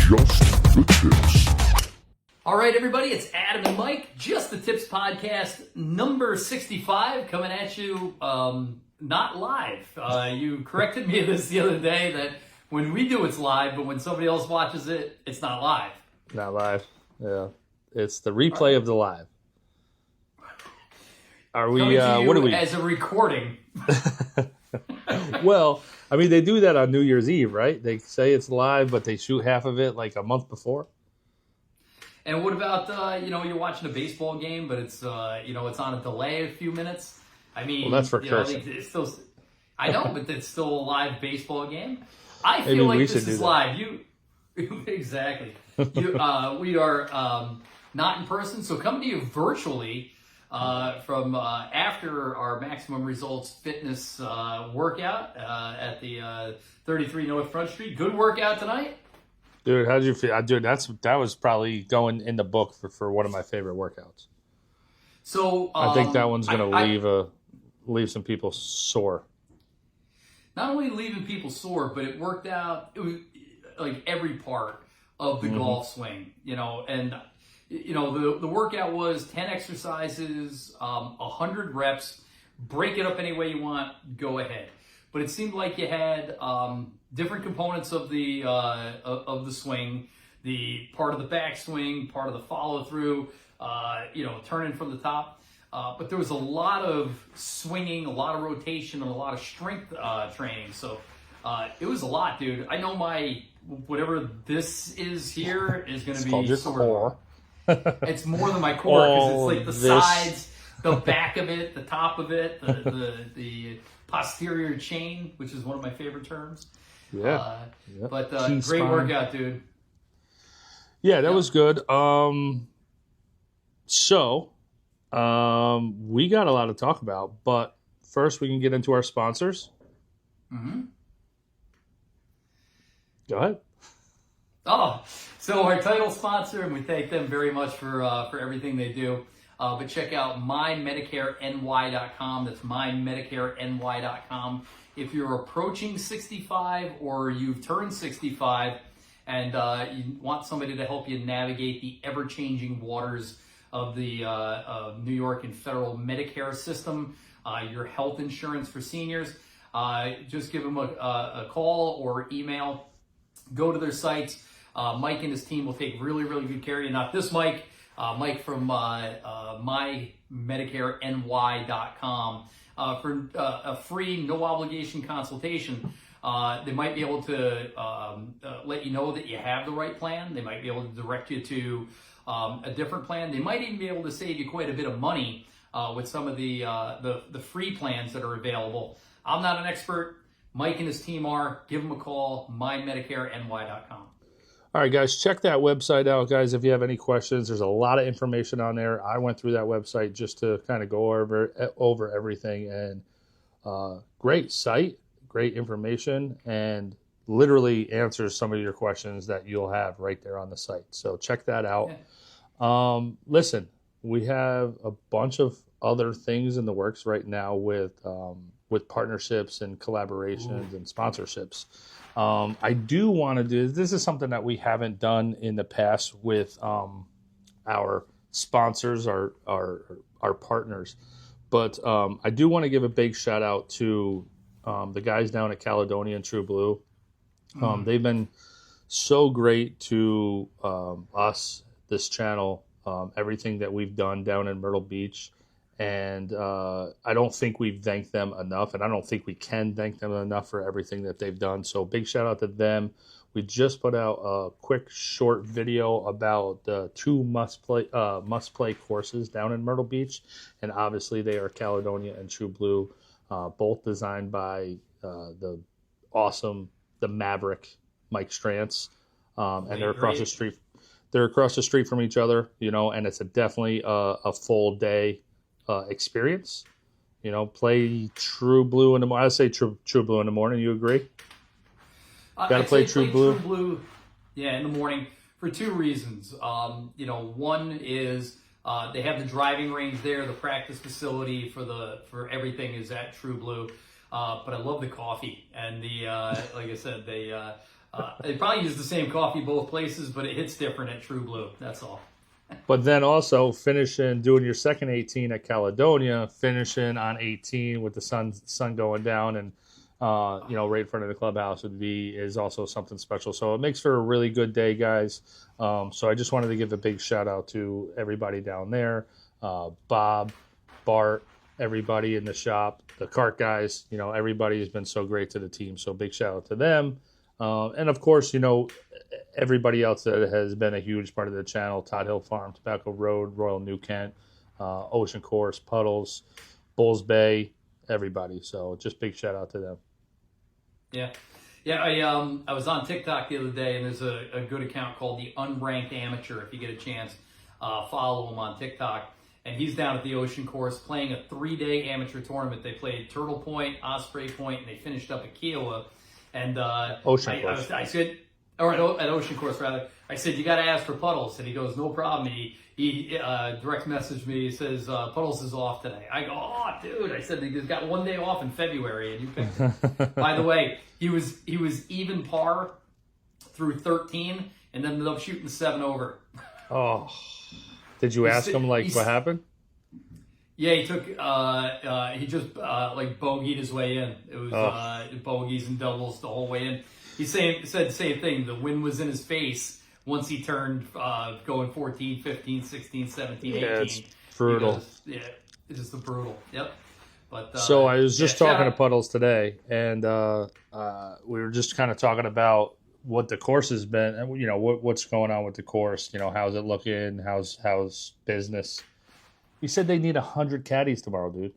Just the Tips. All right, everybody, it's Adam and Mike, Just the Tips podcast, number 65, coming at you not live. You corrected me this the other day that when we do it's live, but when somebody else watches it, it's not live. Not live. Yeah. It's the replay of the live. Are we, Coming to you what are we? as a recording. Well, I mean, they do that on New Year's Eve, right? They say it's live, but they shoot half of it like a month before. And what about, you're watching a baseball game, but it's, it's on a delay a few minutes. I mean, Well, that's for cursing. It's still, I know, but it's still a live baseball game. I Maybe feel like we this should is do live. Exactly. We are not in person, so come to you virtually from after our Maximum Results Fitness workout at the 33 North Front Street. Good workout tonight. Dude, how did you feel? Dude, that was probably going in the book for one of my favorite workouts. So I think that one's going to leave some people sore. Not only leaving people sore, but it worked out. It was like every part of the golf swing, and the workout was 10 exercises, 100 reps. Break it up any way you want. Go ahead. But it seemed like you had different components of the swing, the part of the backswing, part of the follow through, turning from the top. But there was a lot of swinging, a lot of rotation, and a lot of strength training. So it was a lot, dude. I know my whatever this is here is going to be called your sort core. of. It's more than my core because it's like the this. sides, the back of it, the top of it, the posterior chain, which is one of my favorite terms. Yeah. Yep. But Key great spine. workout, dude. Yeah, that was good. So we got a lot to talk about, but first we can get into our sponsors. Mm-hmm. Go ahead. Oh, so our title sponsor, and we thank them very much for everything they do. But check out mymedicareny.com. That's mymedicareny.com. If you're approaching 65 or you've turned 65 and you want somebody to help you navigate the ever-changing waters of the New York and federal Medicare system, your health insurance for seniors, just give them a call or email. Go to their sites. Mike and his team will take really, really good care of you. Not this Mike. Mike from mymedicareny.com for a free, no obligation consultation. They might be able to let you know that you have the right plan. They might be able to direct you to a different plan. They might even be able to save you quite a bit of money with some of the free plans that are available. I'm not an expert. Mike and his team are. Give them a call, mymedicareny.com. All right, guys, check that website out, guys. If you have any questions, there's a lot of information on there. I went through that website just to kind of go over everything, and great site, great information, and literally answers some of your questions that you'll have right there on the site. So check that out. Yeah. Listen, we have a bunch of other things in the works right now with partnerships and collaborations and sponsorships. I do want to do, this is something that we haven't done in the past with our sponsors, our partners, but I do want to give a big shout out to the guys down at Caledonia and True Blue. They've been so great to us, this channel, everything that we've done down in Myrtle Beach. And I don't think we've thanked them enough, and I don't think we can thank them enough for everything that they've done. So big shout out to them. We just put out a quick short video about the two must play courses down in Myrtle Beach, and obviously they are Caledonia and True Blue, both designed by the Maverick Mike Strantz, and they're across the street. They're across the street from each other, and it's definitely a full day experience. Play True Blue in the morning. I say True Blue in the morning. You agree? Got to play True Blue. Yeah, in the morning for two reasons. One is they have the driving range there, the practice facility for everything is at True Blue. But I love the coffee and the like I said, they They probably use the same coffee both places, but it hits different at True Blue. That's all. But then also doing your second 18 at Caledonia, finishing on 18 with the sun going down and right in front of the clubhouse is also something special. So it makes for a really good day, guys. So I just wanted to give a big shout out to everybody down there, Bob, Bart, everybody in the shop, the cart guys. Everybody has been so great to the team. So big shout out to them. And of course, everybody else that has been a huge part of the channel: Todd Hill Farm, Tobacco Road, Royal New Kent, Ocean Course, Puddles, Bulls Bay, everybody. So just big shout out to them. Yeah. I was on TikTok the other day, and there's a good account called the Unranked Amateur. If you get a chance, follow him on TikTok. And he's down at the Ocean Course playing a 3-day amateur tournament. They played Turtle Point, Osprey Point, and they finished up at Kiowa. And Ocean Course. I said, or at Ocean Course rather. I said, you got to ask for Puddles, and he goes, no problem. He direct messaged me. He says, Puddles is off today. I go, oh, dude. I said, he's got 1 day off in February, and you picked him. By the way, he was even par through 13, and then ended up shooting 7 over. Oh, did you ask him what happened? Yeah, he took. He just bogeyed his way in. It was bogeys and doubles the whole way in. He said the same thing. The wind was in his face once he turned going 14, 15, 16, 17, 18. Yeah, it's brutal. It's just brutal. Yep. But so I was just talking to Puddles today, and we were just kind of talking about what the course has been, and what's going on with the course. How's it looking? How's business? He said they need 100 caddies tomorrow, dude.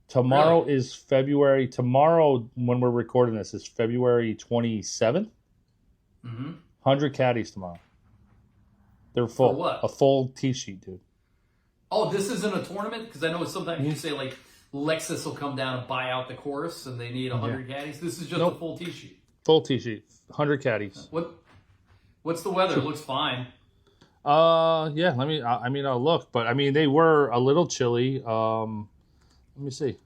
Tomorrow is February. Tomorrow, when we're recording this, is February 27th. 100 caddies tomorrow. They're full. For what? A full tee sheet, dude. Oh, this isn't a tournament? Because I know sometimes you say, Lexus will come down and buy out the course, and they need 100 caddies. This is just a full tee sheet. Full tee sheet. 100 caddies. What's the weather? It looks fine. Yeah, I'll look, but they were a little chilly. Let me see.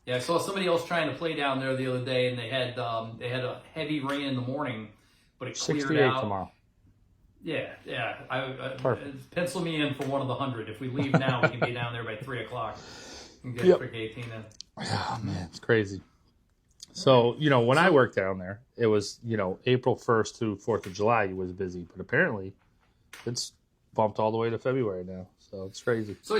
Yeah, I saw somebody else trying to play down there the other day, and they had a heavy rain in the morning, but it cleared 68 out. Tomorrow. Yeah. Perfect. Pencil me in for one of the 100. If we leave now, we can be down there by 3:00 and get quick 18 in. Oh man, it's crazy. So, when I worked down there, it was, April 1st to 4th of July, it was busy. But apparently, it's bumped all the way to February now. So, it's crazy. So, I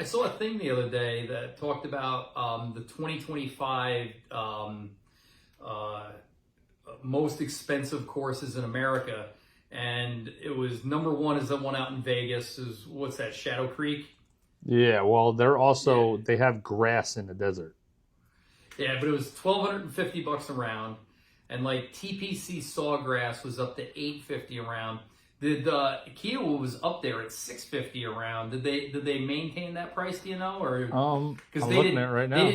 saw a thing the other day that talked about the 2025 most expensive courses in America. And it was number one is the one out in Vegas. What's that, Shadow Creek? Yeah, well, they have grass in the desert. Yeah, but it was $1,250 a round, and TPC Sawgrass was up to $850 a round. Kiowa was up there at $650 a round. Did they maintain that price? Do you know, or because I'm looking at it right now?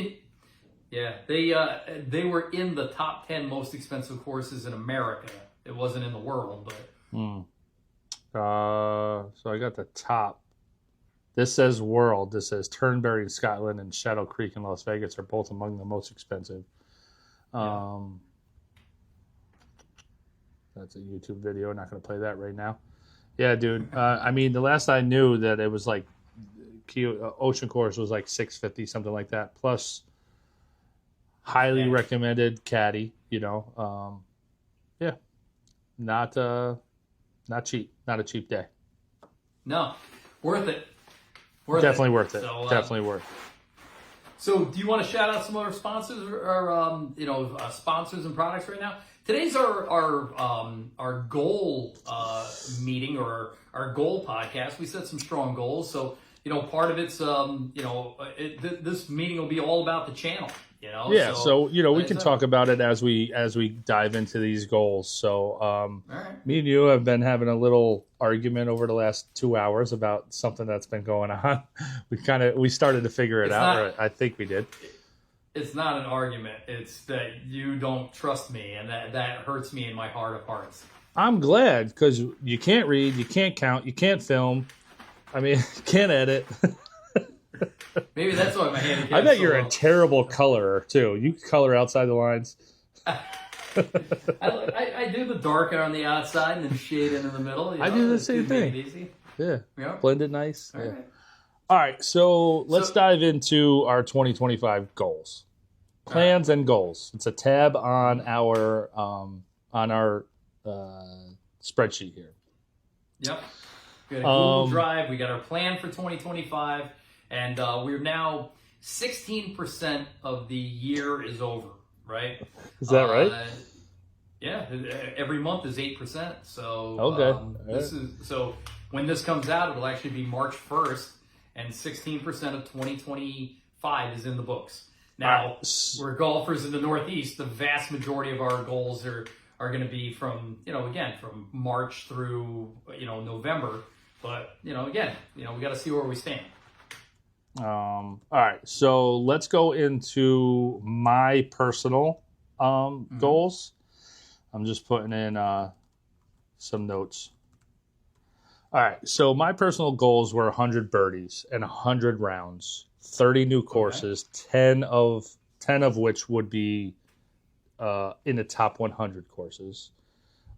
They were in the top 10 most expensive courses in America. It wasn't in the world, but. So I got the top. This says World. This says Turnberry in Scotland and Shadow Creek in Las Vegas are both among the most expensive. That's a YouTube video. I'm not going to play that right now. Yeah, dude. The last I knew that it was Ocean Course was $650, something like that. Plus, highly recommended caddy. Not cheap. Not a cheap day. No, worth it. Definitely worth it. So, Definitely worth it. So, do you want to shout out some other sponsors or sponsors and products right now? Today's our goal meeting or our goal podcast. We set some strong goals. So, part of it's this meeting will be all about the channel. Yeah, so we can talk about it as we dive into these goals. So all right. Me and you have been having a little argument over the last 2 hours about something that's been going on. We started to figure it out. Or I think we did. It's not an argument. It's that you don't trust me, and that hurts me in my heart of hearts. I'm glad, because you can't read, you can't count, you can't film. You can't edit. Maybe that's why my handicap. I bet you're a terrible colorer too. You color outside the lines. I do the darker on the outside and then shade into the middle. I do the same thing. Make it easy. Yeah. Yeah. Blend it nice. All Yeah. right. All right, so let's dive into our 2025 goals, plans, and goals. It's a tab on our spreadsheet here. Yep. We got a Google Drive. We got our plan for 2025, and we're now 16% of the year is over. Right? Is that right? Yeah. Every month is 8%. So okay. So when this comes out, it'll actually be March 1st. And 16% of 2025 is in the books. Now, we're golfers in the Northeast. The vast majority of our goals are going to be from, again, from March through, November. But, again, we got to see where we stand. All right. So let's go into my personal goals. I'm just putting in some notes. All right, so my personal goals were 100 birdies and 100 rounds, 30 new courses, 10 of which would be in the top 100 courses.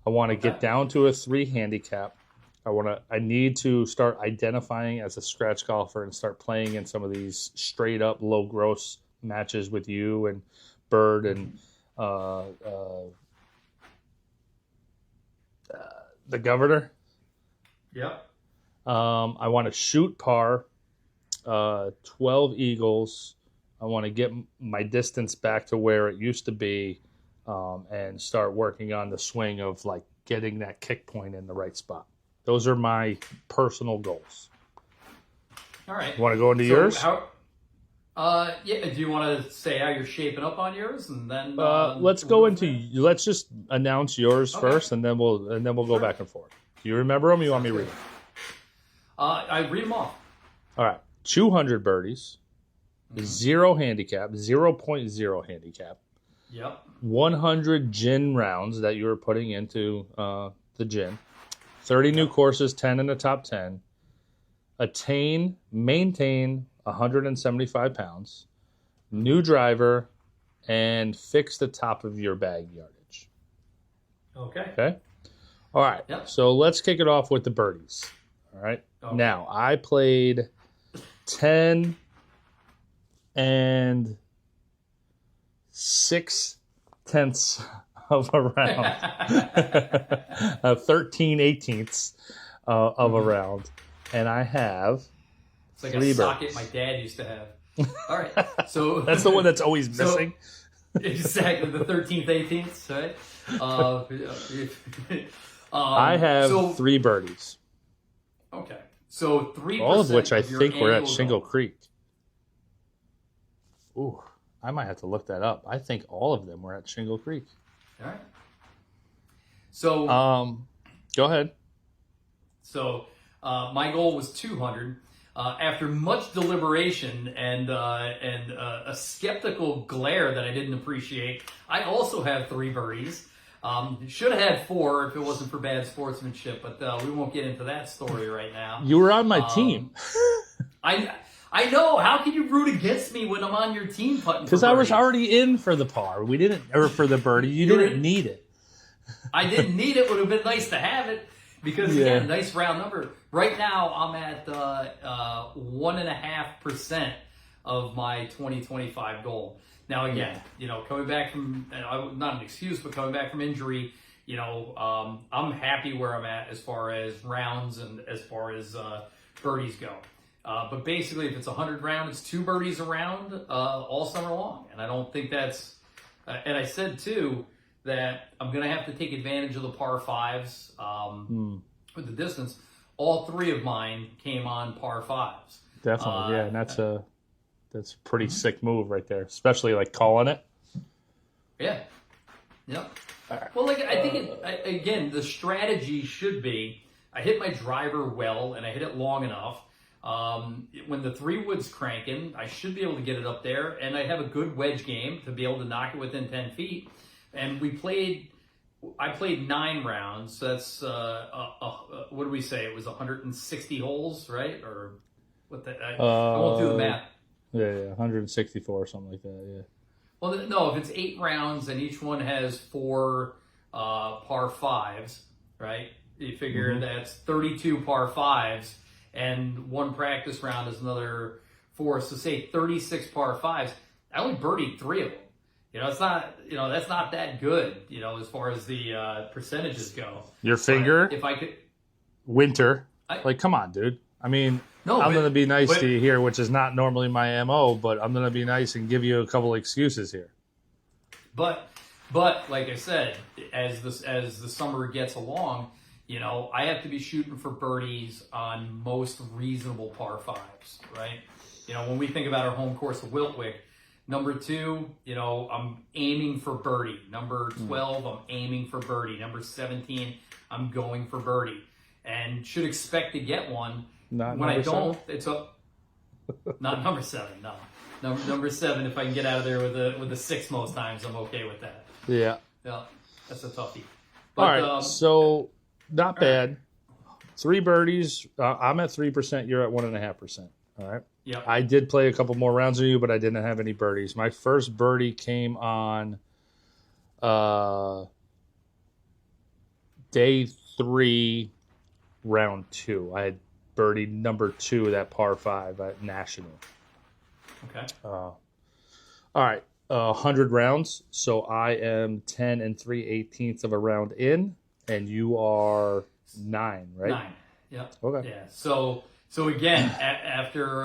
I want to get down to a 3 handicap. I need to start identifying as a scratch golfer and start playing in some of these straight up low gross matches with you and Bird and the Governor. Yep. I want to shoot par, 12 eagles. I want to get my distance back to where it used to be, and start working on the swing of like getting that kick point in the right spot. Those are my personal goals. All right. You want to go into yours? Yeah. Do you want to say how you're shaping up on yours, and then let's just announce yours first, and then we'll go back and forth. Do you remember them? Or you want me to read them? I read them off. All right. 200 birdies, 0 handicap, 0.0 handicap. Yep. 100 gin rounds that you were putting into the gin. 30 new courses, 10 in the top 10. Maintain 175 pounds. New driver, and fix the top of your bag yardage. Okay. All right, So let's kick it off with the birdies. All right. Okay. Now, I played 10 and 6/10 of a round, 13/18 of a round, and I have it's like a socket my dad used to have. All right, so that's the one that's always missing. Exactly, the 13th, 18th, right? I have 3 birdies. Okay. So 3%. All of which I think were at Shingle Creek. Ooh, I might have to look that up. I think all of them were at Shingle Creek. All right. So go ahead. So my goal was 200. After much deliberation and a skeptical glare that I didn't appreciate, I also have 3 birdies. Should have had 4 if it wasn't for bad sportsmanship, but we won't get into that story right now. You were on my team. I know. How can you root against me when I'm on your team putting? Because I was already in for the par. Or for the birdie. You didn't need it. I didn't need it. Would have been nice to have it because again, nice round number. Right now, I'm at 1.5% of my 2025 goal. Now again, coming back from not an excuse, but coming back from injury, I'm happy where I'm at as far as rounds and as far as birdies go. But basically, if it's 100 rounds, it's 2 birdies a round all summer long, and I don't think that's. And I said too that I'm going to have to take advantage of the par 5s with the distance. All 3 of mine came on par 5s. Definitely, and that's a pretty sick move right there, especially like calling it. Yeah. Yep. Right. Well, I think again, the strategy should be I hit my driver well and I hit it long enough. When the 3-wood's cranking, I should be able to get it up there, and I have a good wedge game to be able to knock it within 10 feet. And I played 9 rounds. So that's what do we say? It was 160 holes, right? Or what? I won't do the math. Yeah, 164 or something like that. Yeah. Well, no, if it's 8 rounds and each one has 4 par 5s, right? You figure that's 32 par 5s, and one practice round is another 4. So say 36 par 5s. I only birdied 3 of them. It's not, that's not that good, as far as the percentages go. Your finger, if I could, winter, come on, dude. I mean, no, I'm going to be nice to you here, which is not normally my MO, but I'm going to be nice and give you a couple excuses here. But like I said, as the summer gets along, I have to be shooting for birdies on most reasonable par 5s, right? When we think about our home course of Wiltwick, number 2, I'm aiming for birdie. Number 12, I'm aiming for birdie. Number 17, I'm going for birdie, and should expect to get one. Not when I don't, 7? it's up. Not number 7, no. Number 7, if I can get out of there with a 6 most times, I'm okay with that. Yeah. Yeah, that's a toughie. But, all right, so not bad. Right. 3 birdies. I'm at 3%. You're at 1.5%. All right. Yeah. I did play a couple more rounds than you, but I didn't have any birdies. My first birdie came on day 3, round 2. I had birdied number 2, that par 5 at National. Okay. All right. 100 rounds. So I am 10 3/18 of a round in, and you are 9, right? 9. Yep. Okay. Yeah. So again, after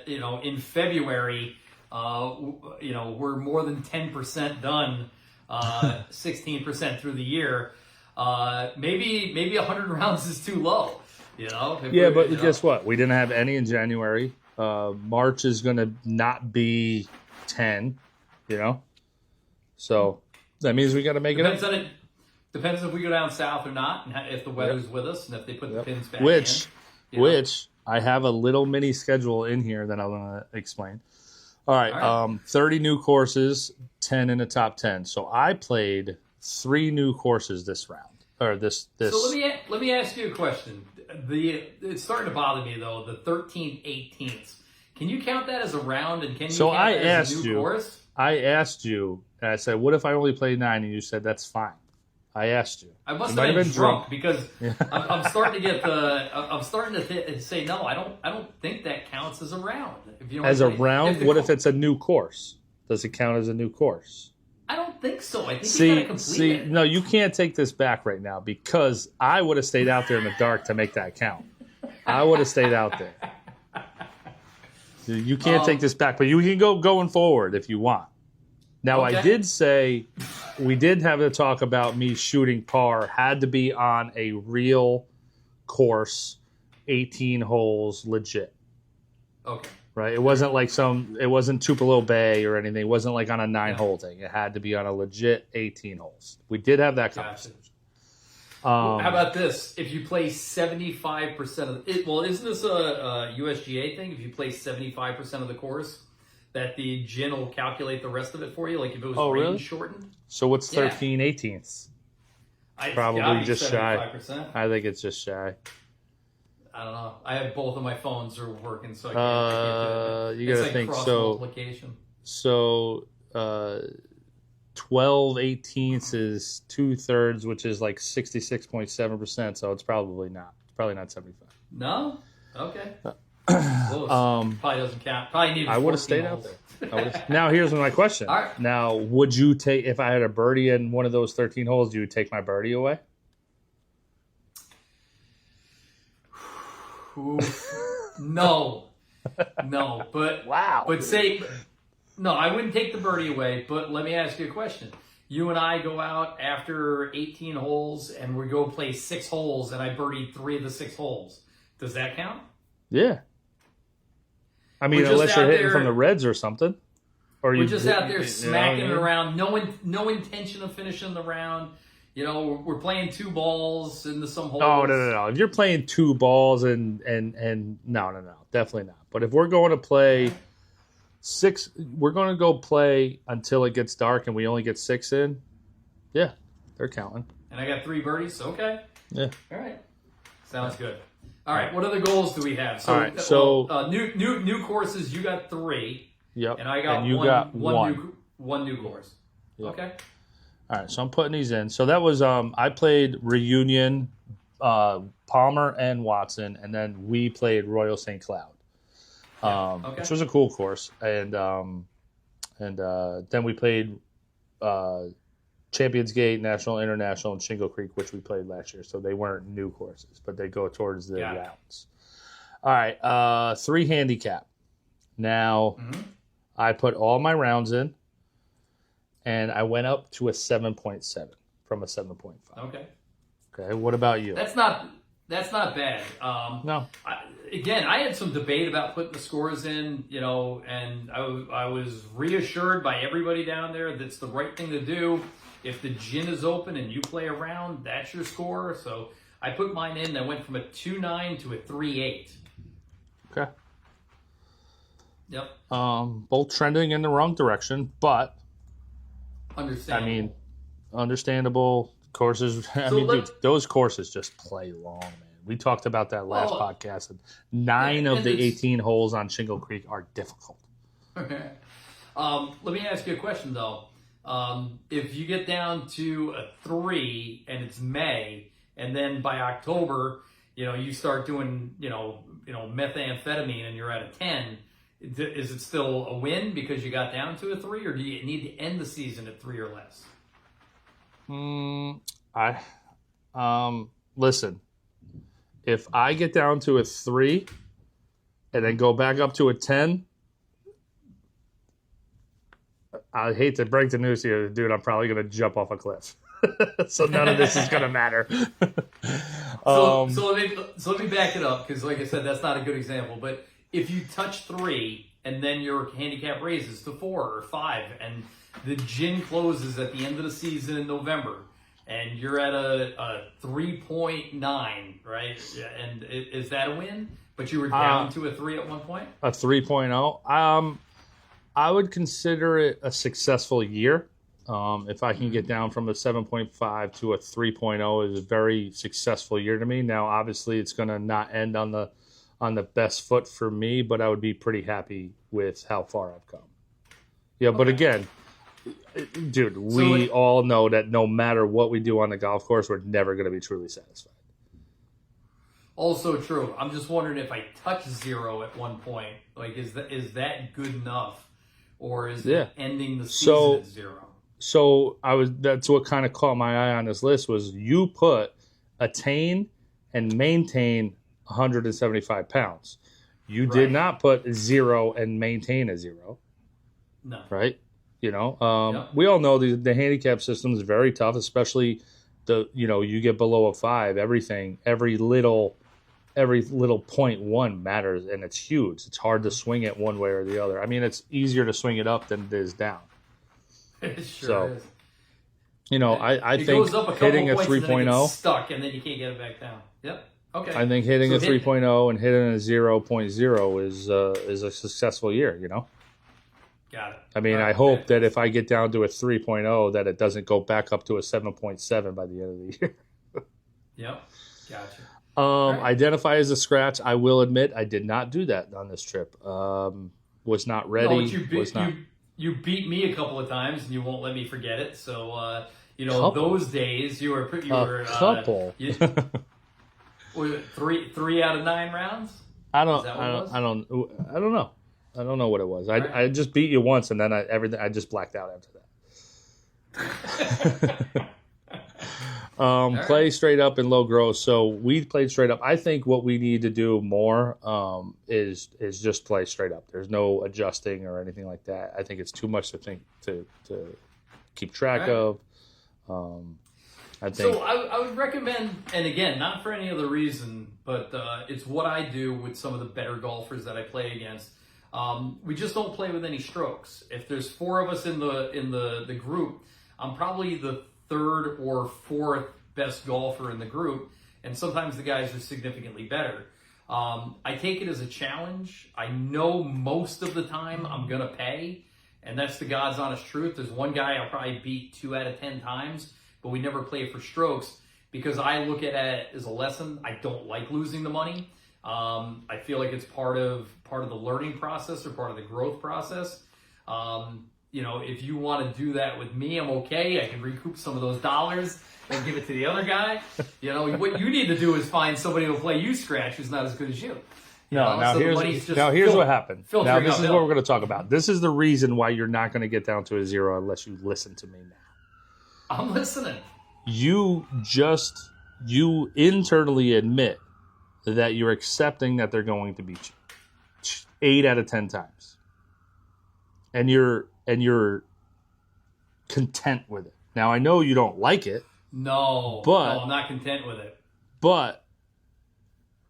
in February, we're more than 10% done, 16% through the year. Maybe 100 rounds is too low. Yeah, but guess what? We didn't have any in January. March is going to not be 10. So that means we got to make Depends it up. on it. Depends if we go down south or not, and if the weather's with us, and if they put the pins back Which in. I have a little mini schedule in here that I'm going to explain. All right. 30 new courses, 10 in the top 10. So I played 3 new courses this round, or this. So let me ask you a question. It's starting to bother me though. The 13th, 18th. Can you count that as a round? And can you count that as a new course? I asked you, and I said, "What if I only play 9?" And you said, "That's fine." I asked you. I must have been drunk because I'm starting to get I'm starting to say no. I don't think that counts as a round. As a round, what if it's a new course? Does it count as a new course? I don't think so. I think you gotta complete it. No, you can't take this back right now because I would have stayed out there in the dark to make that count. I would have stayed out there. You can't take this back, but you can go going forward if you want. Now, okay. I did say we did have a talk about me shooting par. Had to be on a real course, 18 holes, legit. Okay. Right? It wasn't like it wasn't Tupelo Bay or anything. It wasn't like on a 9-hole thing. It had to be on a legit 18 holes. We did have that conversation. How about this? If you play 75% of it, well, isn't this a USGA thing? If you play 75% of the course, that the GIN will calculate the rest of it for you, like if it was range shortened. So what's 13 18ths? Probably just 75%. Shy. I think it's just shy. I don't know. I have both of my phones are working, so I can't you got to think so. Multiplication. So 12 18ths is 2/3, which is like 66.7%. So it's probably not. It's probably not 75. No. Okay. Probably doesn't count. Probably need. I would have stayed out there. Now here's my question. All right. Now, would you take if I had a birdie in one of those 13 holes? You would take my birdie away? No, but wow. But no, I wouldn't take the birdie away. But let me ask you a question. You and I go out after 18 holes, and we go play 6 holes, and I birdied 3 of the 6 holes. Does that count? Yeah. I mean, unless you're hitting from the reds or something. Or we're just out there smacking it around. No intention of finishing the round. We're playing 2 balls into some holes. Oh, no. If you're playing 2 balls and no. Definitely not. But if we're going to play 6, we're going to go play until it gets dark and we only get 6 in. Yeah, they're counting. And I got 3 birdies. Okay. Yeah. All right. Sounds good. All right, what other goals do we have? So, all right, so new courses. You got 3. Yep. And I got and you one. Got one. One new course. Yep. Okay. All right, so I'm putting these in. So that was I played Reunion, Palmer and Watson, and then we played Royal St. Cloud, which was a cool course, and then we played Champions Gate, National, International, and Shingle Creek, which we played last year. So they weren't new courses, but they go towards the rounds. All right, 3 handicap. Now, I put all my rounds in, and I went up to a 7.7 from a 7.5. Okay. What about you? That's not bad. No. I had some debate about putting the scores in, and I was reassured by everybody down there that's the right thing to do. If the gin is open and you play around, that's your score. So I put mine in. I went from a 2.9 to a 3.8. Okay. Yep. Both trending in the wrong direction, but understandable courses. Dude, those courses just play long, man. We talked about that last podcast. And 9 of the 18 holes on Shingle Creek are difficult. Let me ask you a question though. If you get down to a 3 and it's May, and then by October, you start doing, methamphetamine and you're at a 10, is it still a win because you got down to a 3, or do you need to end the season at 3 or less? Listen, if I get down to a 3 and then go back up to a 10, I hate to break the news to you, dude, I'm probably going to jump off a cliff. So none of this is going to matter. So let me back it up, because like I said, that's not a good example. But if you touch 3 and then your handicap raises to 4 or 5, and the gin closes at the end of the season in November, and you're at a 3.9, right? And is that a win? But you were down to a 3 at one point? A 3.0. I would consider it a successful year. If I can get down from a 7.5 to a 3.0 is a very successful year to me. Now, obviously, it's going to not end on the best foot for me, but I would be pretty happy with how far I've come. Yeah, but again, dude, we all know that no matter what we do on the golf course, we're never going to be truly satisfied. Also true. I'm just wondering if I touch 0 at one point, like is that good enough, or is it ending the season at 0? So that's what kind of caught my eye on this list was you put attain and maintain 175 pounds. You did not put 0 and maintain a 0. No. Right? We all know the handicap system is very tough, especially you get below a 5, every little 0.1 matters, and it's huge. It's hard to swing it one way or the other. I mean, it's easier to swing it up than it is down. It sure is. I think hitting a 3.0 stuck, and then you can't get it back down. Yep. Okay. I think hitting a 3.0 and hitting a 0.0 is a successful year. Got it. I mean, I hope that if I get down to a 3.0, that it doesn't go back up to a 7.7 by the end of the year. Yep. Gotcha. Identify as a scratch. I will admit I did not do that on this trip. Was not ready. You beat me a couple of times, and you won't let me forget it. So, those days you were a couple. Was it 3 out of 9 rounds? I don't know. I don't know what it was. I just beat you once, and then I just blacked out after that. Play straight up and low gross. So we played straight up. I think what we need to do more is just play straight up. There's no adjusting or anything like that. I think it's too much to think to keep track of. So I would recommend, and again, not for any other reason, but it's what I do with some of the better golfers that I play against. We just don't play with any strokes. If there's 4 of us in the group, I'm probably the 3rd or 4th best golfer in the group, and sometimes the guys are significantly better. I take it as a challenge. I know most of the time I'm gonna pay, and that's the God's honest truth. There's one guy I'll probably beat 2 out of 10 times, but we never play for strokes because I look at it as a lesson. I don't like losing the money. I feel like it's part of the learning process or part of the growth process. if you want to do that with me, I'm okay. I can recoup some of those dollars and give it to the other guy. What you need to do is find somebody to play you scratch who's not as good as you. Here's what happened. Now, this is what we're going to talk about. This is the reason why you're not going to get down to a 0 unless you listen to me now. I'm listening. You internally admit that you're accepting that they're going to beat you 8 out of 10 times. And you're content with it. Now, I know you don't like it. No, I'm not content with it. But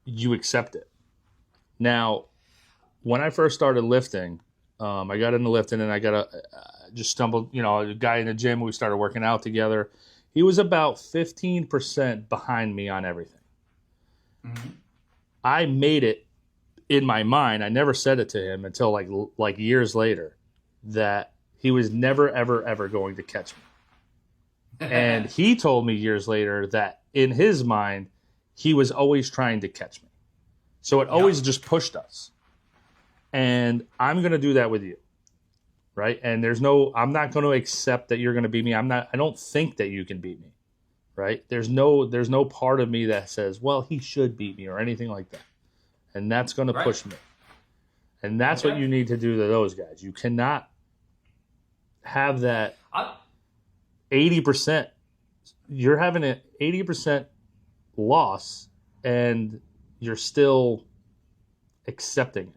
you accept it. Now, when I first started lifting, I got into lifting and just stumbled, a guy in the gym, we started working out together. He was about 15% behind me on everything. Mm-hmm. I made it in my mind. I never said it to him until like years later that he was never, ever, ever going to catch me. And he told me years later that in his mind, he was always trying to catch me. So it always just pushed us. And I'm going to do that with you. Right? And I'm not going to accept that you're going to beat me. I don't think that you can beat me. Right? There's no part of me that says, well, he should beat me or anything like that. And that's going to push me. And that's what you need to do to those guys. You cannot have that 80%. You're having an 80% loss and you're still accepting it.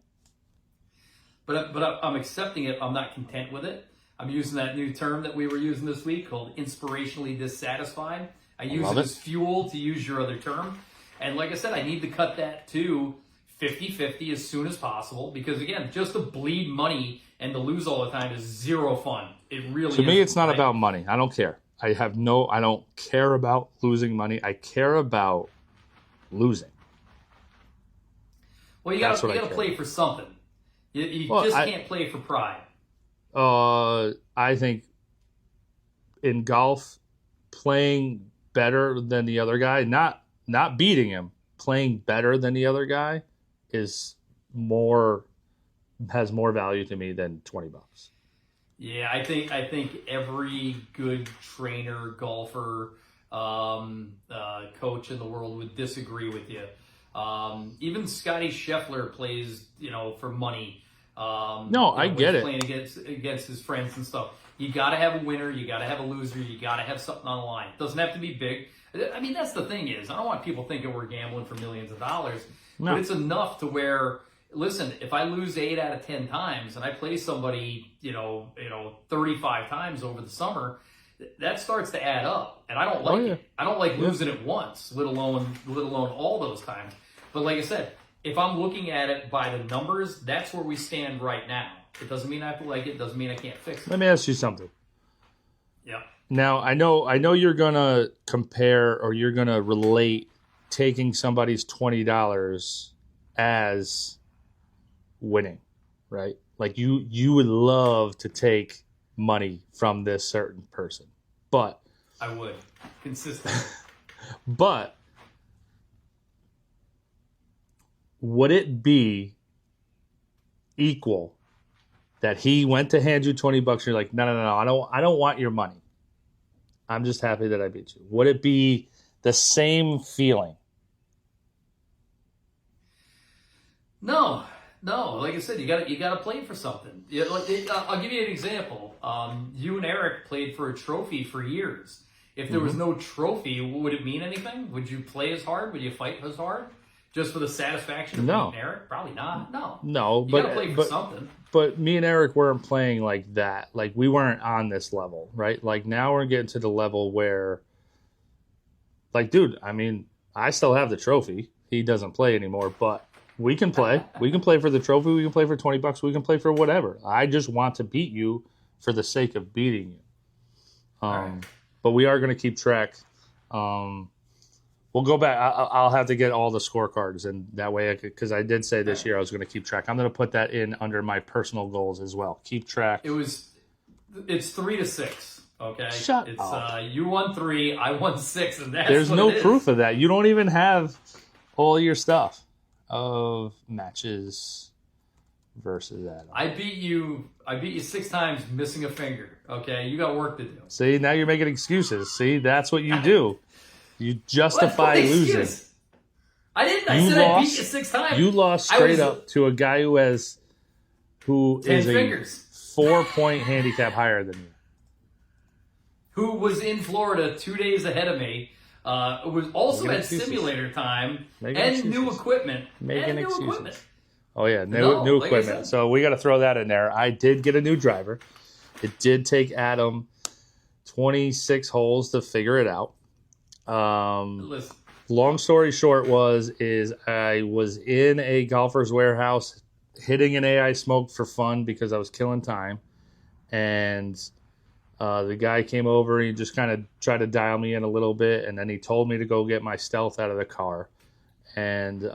But I'm accepting it. I'm not content with it. I'm using that new term that we were using this week called inspirationally dissatisfied. I use it as fuel, to use your other term. And like I said, I need to cut that to 50-50 as soon as possible because, again, just to bleed money and to lose all the time is zero fun. It really is. To me, it's not about money. I don't care. I don't care about losing money. I care about losing. Well, you got to play for something. You can't play for pride. I think in golf, playing better than the other guy, not beating him, playing better than the other guy has more value to me than $20. Yeah, I think every good trainer, golfer, coach in the world would disagree with you. Even Scotty Scheffler plays, for money. I get it. Playing against his friends and stuff. You got to have a winner. You got to have a loser. You got to have something on the line. It doesn't have to be big. I mean, that's the thing is, I don't want people thinking we're gambling for millions of dollars. No. But it's enough to where, listen, if I lose 8 out of 10 times and I play somebody, 35 times over the summer, that starts to add up. And I don't like it. I don't like losing it once, let alone all those times. But like I said, if I'm looking at it by the numbers, that's where we stand right now. It doesn't mean I have to like it. Doesn't mean I can't fix it. Let me ask you something. Yeah. Now, I know you're going to compare or you're going to relate taking somebody's $20 as winning, right? Like you would love to take money from this certain person. But I would. Consistent. But would it be equal that he went to hand you $20 and you're like, no, I don't want your money. I'm just happy that I beat you. Would it be the same feeling? No. Like I said, you got to play for something. I'll give you an example. You and Eric played for a trophy for years. If there was no trophy, would it mean anything? Would you play as hard? Would you fight as hard? Just for the satisfaction of beating Eric? Probably not. No. You got to play for something. But me and Eric weren't playing like that. Like, we weren't on this level, right? Like, now we're getting to the level where, like, dude, I mean, I still have the trophy. He doesn't play anymore, but we can play. We can play for the trophy. We can play for $20. We can play for whatever. I just want to beat you for the sake of beating you. Right. But we are going to keep track. We'll go back. I'll have to get all the scorecards, and that way, because I did say this year I was going to keep track. I'm going to put that in under my personal goals as well. Keep track. It's 3-6. Okay. Shut up. You won 3, I won 6, and that's There's no it proof of that. You don't even have all your stuff of matches, versus Adam. I beat you 6 times, missing a finger. Okay, you got work to do. See, now you're making excuses. See, that's what you do. You justify What losing. excuse? I didn't. I said I beat you 6 times. You lost straight up to a guy who is 10 fingers. 4-point handicap higher than you. Who was in Florida 2 days ahead of me. Was also Making at excuses. simulator time Making and excuses. new equipment. Making and new excuses. equipment. Oh, yeah, No, new like I equipment. said. So we got to throw that in there. I did get a new driver. It did take Adam 26 holes to figure it out. Listen, Long story short is I was in a golfer's warehouse hitting an AI smoke for fun because I was killing time. And the guy came over and he just kind of tried to dial me in a little bit. And then he told me to go get my stealth out of the car. And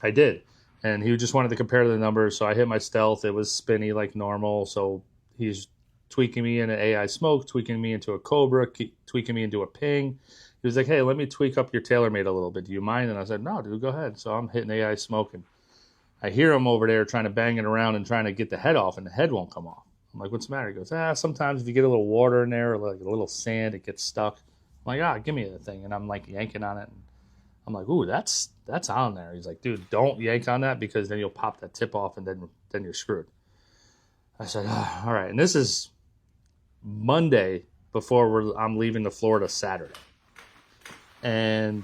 I did. And he just wanted to compare the numbers. So I hit my stealth. It was spinny like normal. So he's tweaking me into AI smoke, tweaking me into a Cobra, tweaking me into a ping. He was like, hey, let me tweak up your TaylorMade a little bit. Do you mind? And I said, no, dude, go ahead. So I'm hitting AI smoking. I hear him over there trying to bang it around and trying to get the head off, and the head won't come off. I'm like, what's the matter? He goes, sometimes if you get a little water in there or like a little sand, it gets stuck. I'm like, give me the thing. And I'm like yanking on it. And I'm like, ooh, that's on there. He's like, dude, don't yank on that because then you'll pop that tip off and then you're screwed. I said, all right. And this is Monday before I'm leaving to Florida Saturday. And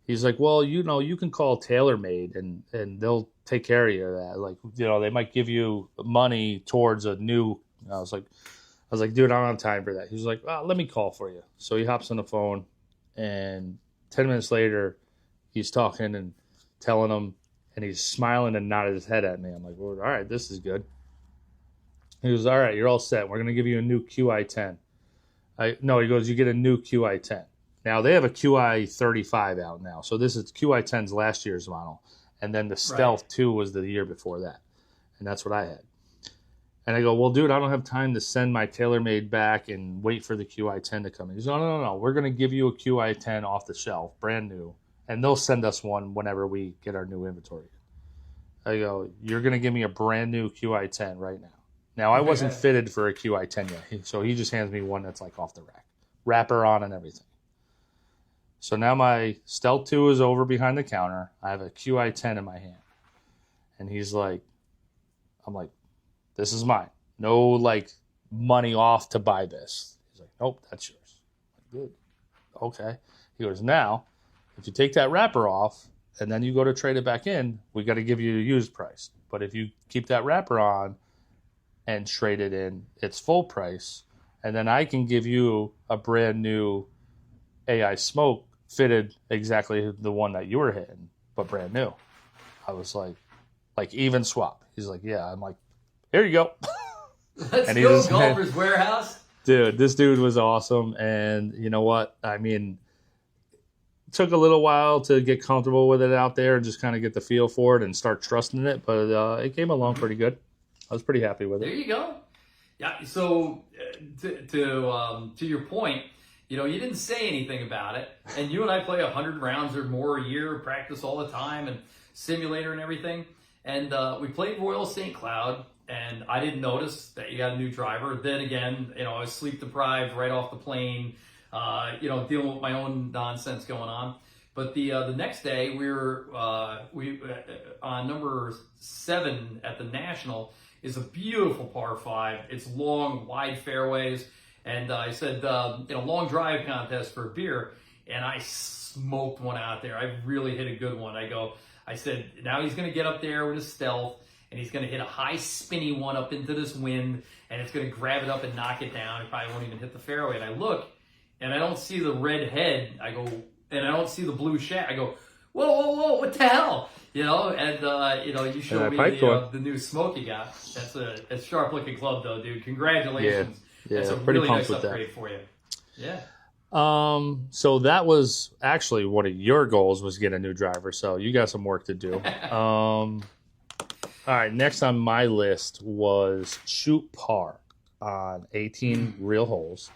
he's like, well, you can call TaylorMade and they'll take care of you of that. Like, they might give you money towards a new. I was like, dude, I don't have time for that. He's like, well, let me call for you. So he hops on the phone, and 10 minutes later, he's talking and telling them, and he's smiling and nodded his head at me. I'm like, well, all right, this is good. He goes, all right, you're all set. We're going to give you a new QI10. No, he goes, you get a new QI10. Now, they have a QI35 out now. So this is QI10's last year's model. And then the Stealth 2 was the year before that. And that's what I had. And I go, well, dude, I don't have time to send my TaylorMade back and wait for the QI10 to come in. He's like, no. We're going to give you a QI10 off the shelf, brand new. And they'll send us one whenever we get our new inventory. I go, you're going to give me a brand new QI10 right now. Now, I wasn't fitted for a QI10 yet. So he just hands me one that's like off the rack. Wrapper on and everything. So now my Stealth 2 is over behind the counter. I have a QI10 in my hand. And he's like, I'm like, this is mine. No, like, money off to buy this. He's like, nope, that's yours. I'm like, good. Okay. He goes, now, if you take that wrapper off and then you go to trade it back in, we got to give you a used price. But if you keep that wrapper on and trade it in, it's full price. And then I can give you a brand new AI smoke fitted exactly the one that you were hitting, but brand new. I was like even swap. He's like, yeah. I'm like, here you go. Let's go, Golfer's Warehouse. Dude, this dude was awesome. And you know what? I mean, it took a little while to get comfortable with it out there and just kind of get the feel for it and start trusting it. But it came along pretty good. I was pretty happy with it. There you go. Yeah. So to your point, you didn't say anything about it, and you and I play 100 rounds or more a year, practice all the time, and simulator and everything. And we played Royal St. Cloud, and I didn't notice that you got a new driver. Then again, I was sleep deprived right off the plane, dealing with my own nonsense going on. But the next day, we were on number 7 at the National. Is a beautiful par 5. It's long, wide fairways. And I said, long drive contest for a beer. And I smoked one out there. I really hit a good one. I said, now he's going to get up there with his Stealth, and he's going to hit a high spinny one up into this wind, and it's going to grab it up and knock it down. He probably won't even hit the fairway. And I look, and I don't see the red head. And I don't see the blue shack. I go, whoa, what the hell? You showed me the new smoke you got. That's a sharp looking club though, dude. Congratulations. Yeah, that's a pretty really pumped nice with upgrade that. for you. Yeah. So that was actually one of your goals, was get a new driver. So you got some work to do. All right, next on my list was shoot par on 18 real holes.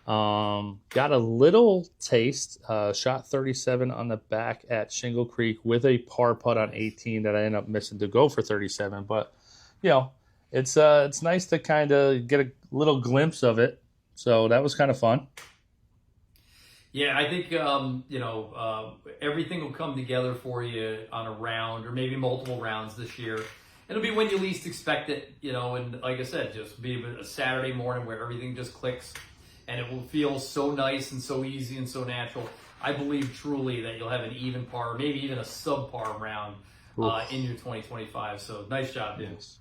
Got a little taste. Shot 37 on the back at Shingle Creek with a par putt on 18 that I ended up missing to go for 37. But it's nice to kind of get a little glimpse of it. So that was kind of fun. Yeah, I think everything will come together for you on a round or maybe multiple rounds this year. It'll be when you least expect it, and like I said, just be a Saturday morning where everything just clicks. And it will feel so nice and so easy and so natural. I believe truly that you'll have an even par, maybe even a subpar round in your 2025. So nice job, dude. Yes.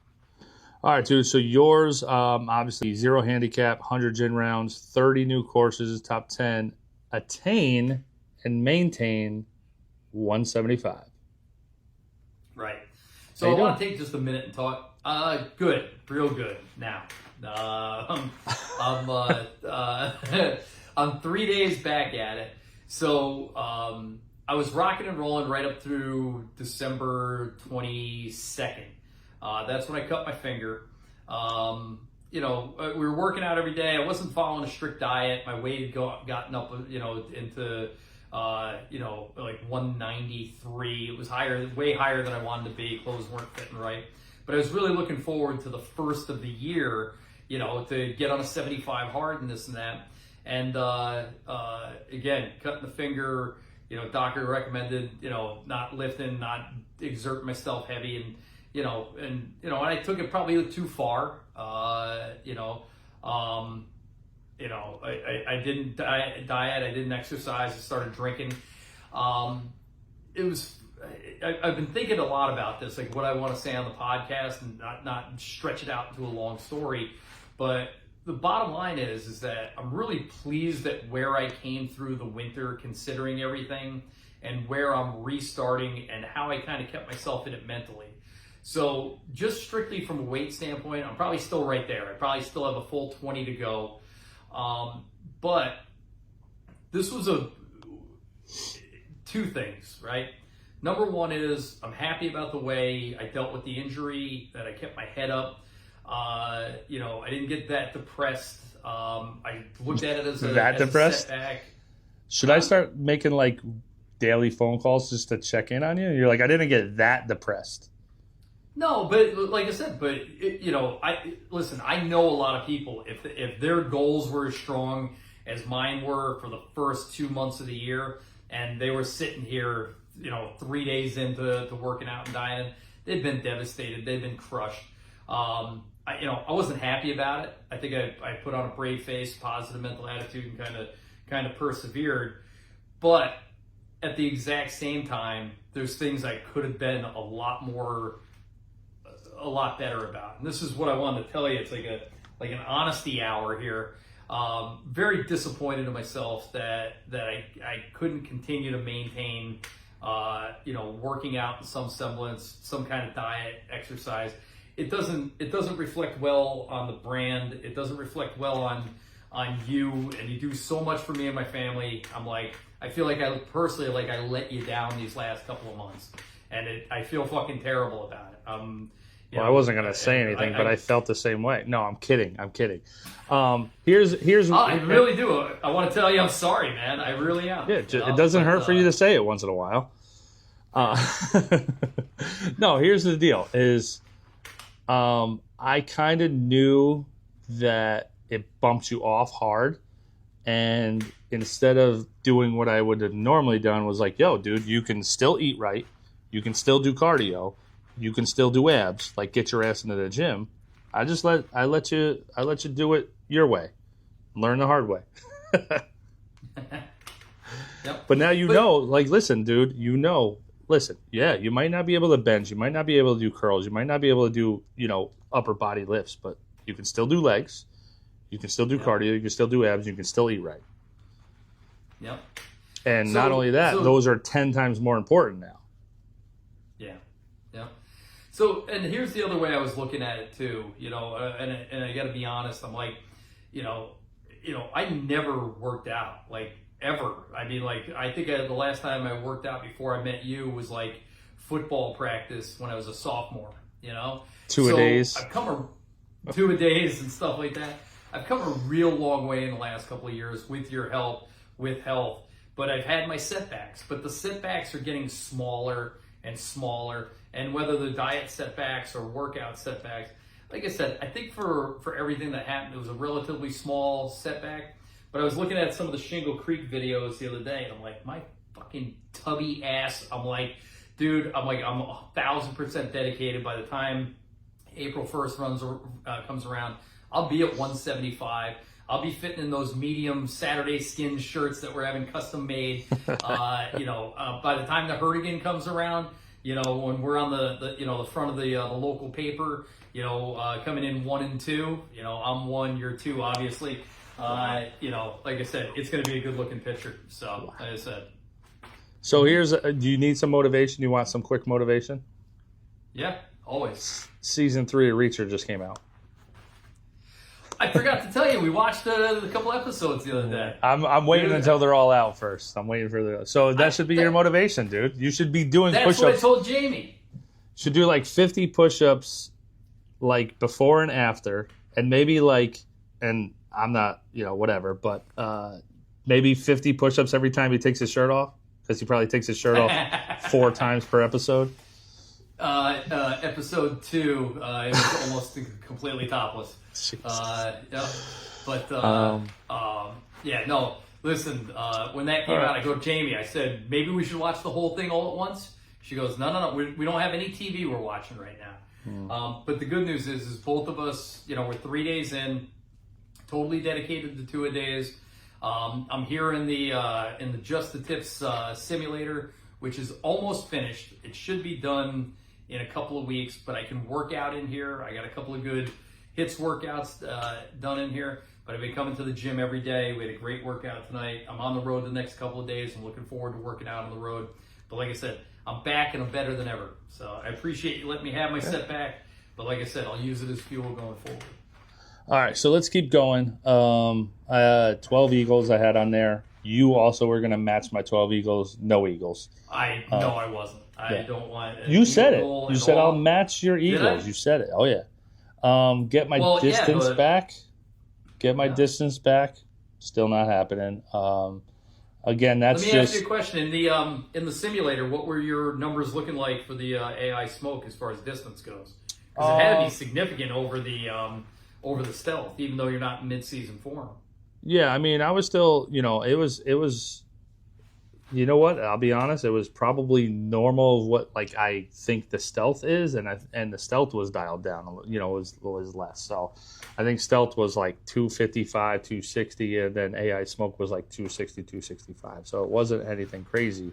All right, dude. So yours, obviously, 0 handicap, 100 gin rounds, 30 new courses, top 10, attain and maintain 175. Right. So I want to take just a minute and talk. Good, real good. Now. I'm 3 days back at it. So I was rocking and rolling right up through December 22nd. That's when I cut my finger. We were working out every day. I wasn't following a strict diet. My weight had gotten up, into like 193. It was way higher than I wanted to be. Clothes weren't fitting right. But I was really looking forward to the first of the year, to get on a 75 hard and this and that. And again, cutting the finger, doctor recommended, not lifting, not exerting myself heavy, and I took it probably too far. I didn't diet, I didn't exercise, I started drinking. I've been thinking a lot about this, like what I want to say on the podcast, and not stretch it out into a long story. But the bottom line is that I'm really pleased at where I came through the winter, considering everything, and where I'm restarting and how I kind of kept myself in it mentally. So just strictly from a weight standpoint, I'm probably still right there. I probably still have a full 20 to go. But this was two things, right? Number one is I'm happy about the way I dealt with the injury, that I kept my head up. I didn't get that depressed. I looked at it as a setback. Should I start making like daily phone calls just to check in on you? You're like, I didn't get that depressed. No, but like I said, I know a lot of people, if their goals were as strong as mine were for the first 2 months of the year, and they were sitting here 3 days into working out and dieting, they've been devastated. They've been crushed. I wasn't happy about it. I think I put on a brave face, positive mental attitude, and kind of persevered. But at the exact same time, there's things I could have been a lot better about. And this is what I wanted to tell you. It's like an honesty hour here. Very disappointed in myself that I couldn't continue to maintain working out in some semblance, some kind of diet, exercise. It doesn't reflect well on the brand. It doesn't reflect well on you, and you do so much for me and my family. I feel like I personally I let you down these last couple of months, and I feel fucking terrible about it. I wasn't gonna say anything, but I felt the same way. No, I'm kidding. Here's. I really do. I want to tell you, I'm sorry, man. I really am. Yeah, it doesn't hurt for you to say it once in a while. No, here's the deal: is I kind of knew that it bumped you off hard, and instead of doing what I would have normally done, was like, yo, dude, you can still eat right, you can still do cardio, you can still do abs, like get your ass into the gym. I let you do it your way, learn the hard way. Yep. But now listen, dude, listen, yeah, you might not be able to bench, you might not be able to do curls, you might not be able to do, upper body lifts, but you can still do legs, you can still do cardio, you can still do abs, you can still eat right. Yep. And not only that, those are 10 times more important now. Yeah. Yeah. So, and here's the other way I was looking at it too, and I got to be honest, I'm like, I never worked out, ever. I mean, I think the last time I worked out before I met you was football practice when I was a sophomore, Two-a-days. I've come two-a-days and stuff like that. I've come a real long way in the last couple of years with your help, with health. But I've had my setbacks. But the setbacks are getting smaller and smaller. And whether the diet setbacks or workout setbacks, like I said, I think for everything that happened, it was a relatively small setback. But I was looking at some of the Shingle Creek videos the other day, and I'm like, my fucking tubby ass. I'm like, dude, I'm 1,000% dedicated. By the time April 1st comes around, I'll be at 175. I'll be fitting in those medium Saturday skin shirts that we're having custom made. By the time the Herdigan comes around, when we're on the front of the local paper, coming in 1 and 2, I'm 1, you're 2, obviously. Like I said, it's going to be a good looking picture. So, like I said. So do you need some motivation? You want some quick motivation? Yeah, always. Season 3 of Reacher just came out. I forgot to tell you, we watched a couple episodes the other day. I'm waiting until they're all out first. I'm waiting for so that should be your motivation, dude. You should be doing push-ups. That's what I told Jamie. Should do like 50 push-ups, like before and after, and maybe and I'm not, whatever, but maybe 50 push-ups every time he takes his shirt off, because he probably takes his shirt off 4 times per episode. Episode 2, it was almost completely topless. Listen, when that came out, I go to Jamie, I said, maybe we should watch the whole thing all at once. She goes, no, we don't have any TV we're watching right now. But the good news is both of us, we're 3 days in, totally dedicated to 2-a-days. I'm here in the Just the Tips simulator, which is almost finished. It should be done in a couple of weeks, but I can work out in here. I got a couple of good HIITs workouts done in here, but I've been coming to the gym every day. We had a great workout tonight. I'm on the road the next couple of days. I'm looking forward to working out on the road. But like I said, I'm back and I'm better than ever. So I appreciate you letting me have my setback. But like I said, I'll use it as fuel going forward. All right, so let's keep going. 12 Eagles I had on there. You also were going to match my 12 Eagles. No Eagles. I wasn't. I don't want. You said it. You said I'll match your Eagles. You said it. Oh yeah. Get my distance back. Get my distance back. Still not happening. Again, that's Let me ask you a question. In the simulator, what were your numbers looking like for the AI smoke as far as distance goes? Because it had to be significant over the stealth, even though you're not in mid-season form. Yeah, I mean, I was still, it was. You know what? I'll be honest. It was probably normal of what I think the stealth is, and the stealth was dialed down. Was less. So I think stealth was 255, 260, and then AI smoke was 260, 265. So it wasn't anything crazy,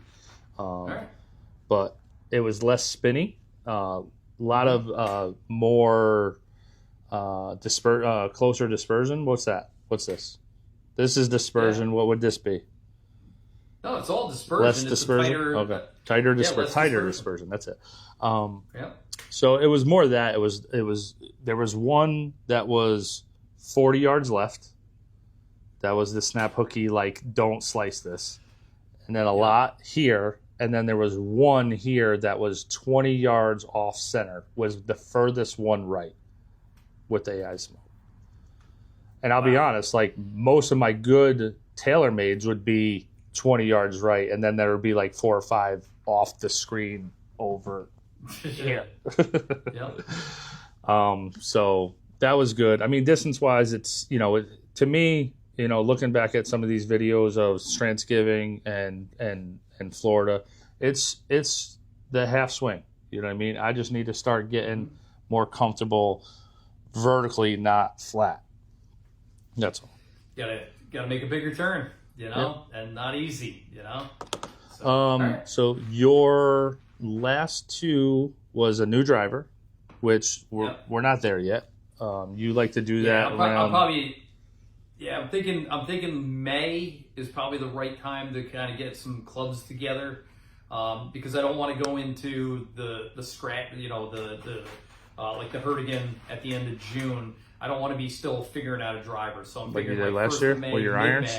right. But it was less spinny. A lot of more closer dispersion. What's that? What's this? This is dispersion. Yeah. What would this be? No, it's all dispersion. Less dispersion. Tighter dispersion. That's it. So it was more that there was one that was 40 yards left. That was the snap hooky, don't slice this, and then a lot here, and then there was one here that was 20 yards off center. Was the furthest one right with the AI smoke. And I'll be honest, most of my good TaylorMades would be 20 yards right, and then there would be 4 or 5 off the screen over here. So that was good. I mean, distance-wise, it's, to me, looking back at some of these videos of Strandsgiving and Florida, it's the half swing. You know what I mean? I just need to start getting more comfortable vertically, not flat. That's all. Gotta make a bigger turn. And not easy, So, So your last 2 was a new driver, which we're not there yet. You like to do that around. I'm thinking May is probably the right time to kind of get some clubs together, because I don't want to go into the scratch, the Herdigan at the end of June. I don't want to be still figuring out a driver. So I'm figuring you did last year with your irons.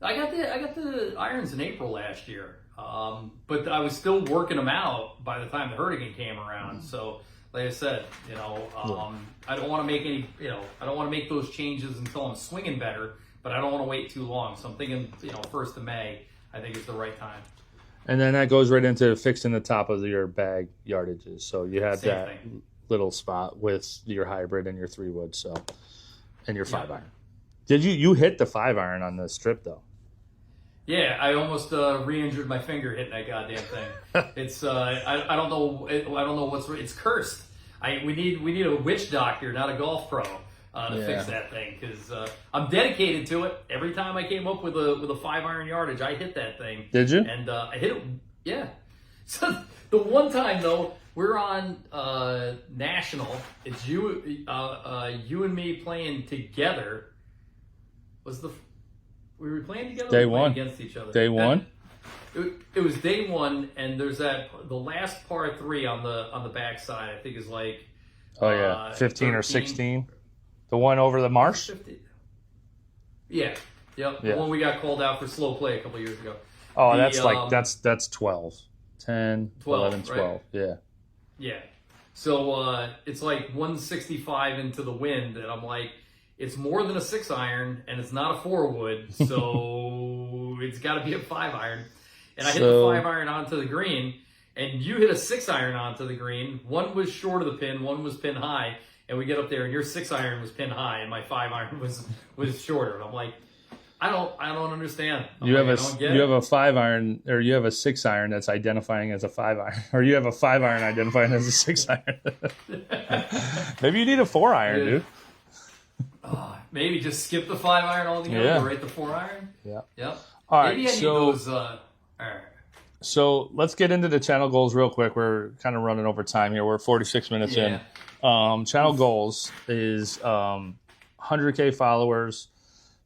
I got the irons in April last year, but I was still working them out by the time the Herdigan came around. So like I said, I don't want to make any, I don't want to make those changes until I'm swinging better, but I don't want to wait too long. So I'm thinking, 1st of May, I think is the right time. And then that goes right into fixing the top of your bag yardages. So you had Same that thing. little spot with your hybrid and your 3-wood, and your 5-iron. Did you hit the 5-iron on the strip though? Yeah, I almost re-injured my finger hitting that goddamn thing. It's I don't know I don't know it's cursed. We need a witch doctor, not a golf pro, to fix that thing, because I'm dedicated to it. Every time I came up with a 5-iron yardage, I hit that thing. Did you? And I hit it. Yeah. So the one time though, we're on national. It's you and me playing together. We were playing together. Day or one against each other. Day one. It was day one, and there's the last par 3 on the back side. I think is like 15 13. or 16. The one over the marsh. 50. Yeah. Yep. Yeah. The one we got called out for slow play a couple years ago. Oh, that's 12. 10, 12, 11, 12. right? Yeah. Yeah. So it's like 165 into the wind, and I'm like, it's more than a 6-iron, and it's not a 4-wood, so it's got to be a 5-iron. And I hit the 5-iron onto the green, and you hit a 6-iron onto the green. One was short of the pin, one was pin high, and we get up there, and your 6-iron was pin high, and my 5-iron was shorter. And I'm like, I don't understand. You have a 5-iron, or you have a 6-iron that's identifying as a 5-iron, or you have a 5-iron identifying as a 6-iron. Maybe you need a 4-iron, dude. Maybe just skip the 5-iron altogether. Yeah. Go right the 4-iron. Yeah. Yep. All right. Maybe I need those. All right. So let's get into the channel goals real quick. We're kind of running over time here. We're 46 minutes in. Channel goals is 100K followers.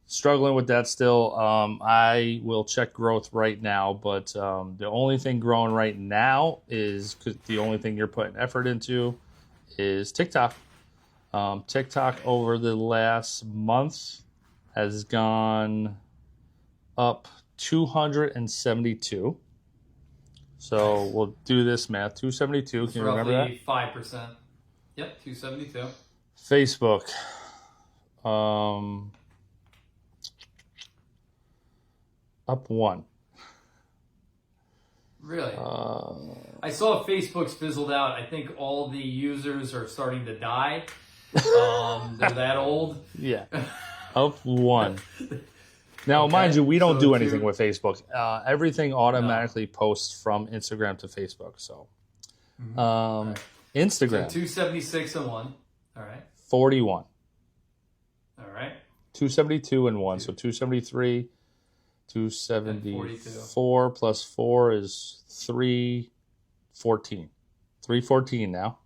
Struggling with that still. I will check growth right now, but the only thing growing right now is because the only thing you're putting effort into is TikTok. TikTok over the last month has gone up 272. So we'll do this math. 272. Can you remember that? 5%. Yep, 272. Facebook. Up 1. Really? I saw Facebook's fizzled out. I think all the users are starting to die. They're that old. Yeah. Up 1. Now, mind you, we don't do anything with Facebook. Everything automatically posts from Instagram to Facebook. So, Instagram. So 276 and 1. All right. 41. All right. 272 and 1. So 273, 274 plus 4 is 314. 314 now.